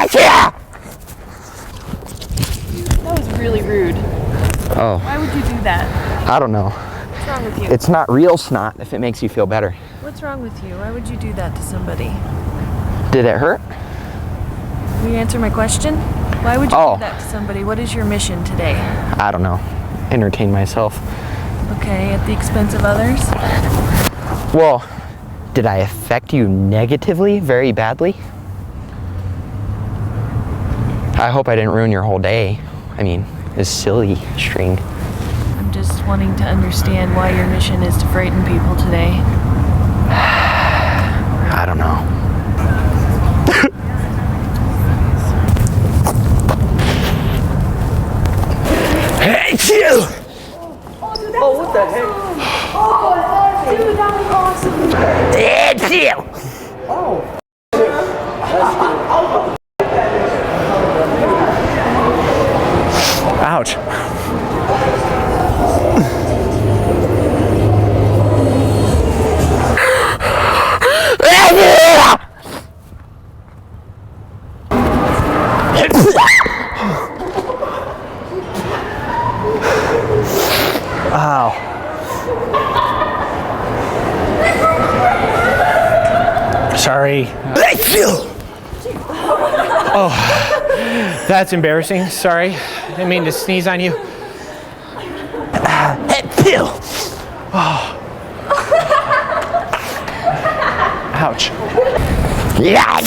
That was really rude. Oh. Why would you do that? I don't know. What's wrong with you? It's not real snot if it makes you feel better. What's wrong with you? Why would you do that to somebody? Did it hurt? Will you answer my question? Why would you Oh. do that to somebody? What is your mission today? I don't know. Entertain myself. Okay, at the expense of others? Well, did I affect you negatively, very badly? I hope I didn't ruin your whole day. I mean, it's silly string. I'm just wanting to understand why your mission is to frighten people today. I don't know. Hey, you! Oh, what the heck? Oh, dude, that was awesome. It's you! Oh. Ouch. Ow. Sorry. Oh, that's embarrassing. Sorry. I didn't mean to sneeze on you. Oh. Ouch. Yeah.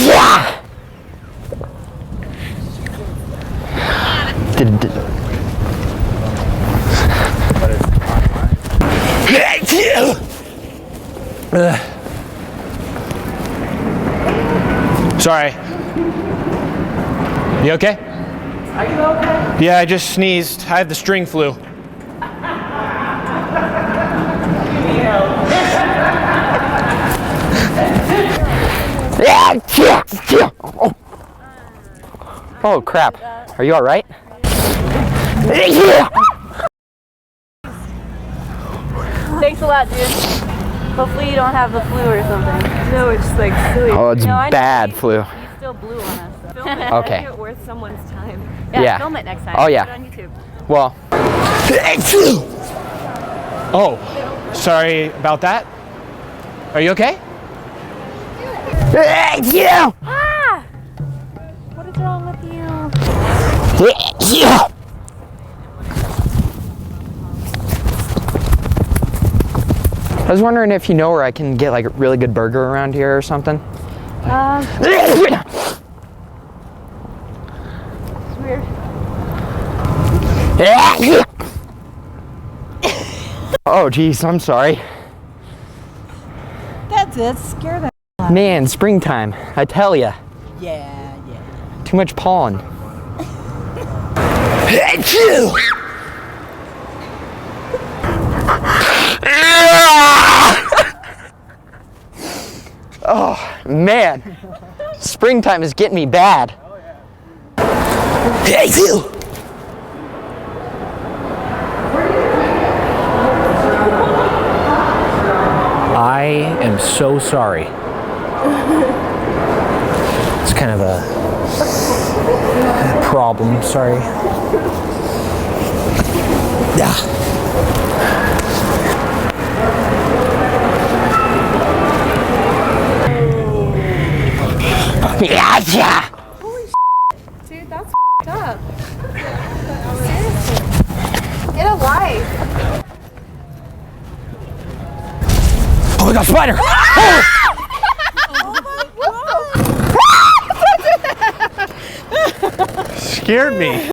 Sorry. You okay? Are you okay? Yeah, I just sneezed. I have the string flu. Oh crap. Are you all right? Thanks a lot, dude. Hopefully you don't have the flu or something. No, it's like silly. Oh, it's No, I know bad you- flu. You still blew on us. So. Film it. Okay. Make it worth someone's time. Yeah, film it next time. Oh, yeah. Put it on YouTube. Well. Oh, sorry about that. Are you okay? Ah! What is wrong with you? I was wondering if you know where I can get like a really good burger around here or something. It's weird. Oh geez, I'm sorry. That's it. Scare that. Man, springtime, I tell ya. Yeah. Too much pollen. Oh man, springtime is getting me bad. I am so sorry. It's kind of a problem. Sorry. Yeah. Dude, that's up. Seriously. Get a life. Oh, we got a spider. Scared me.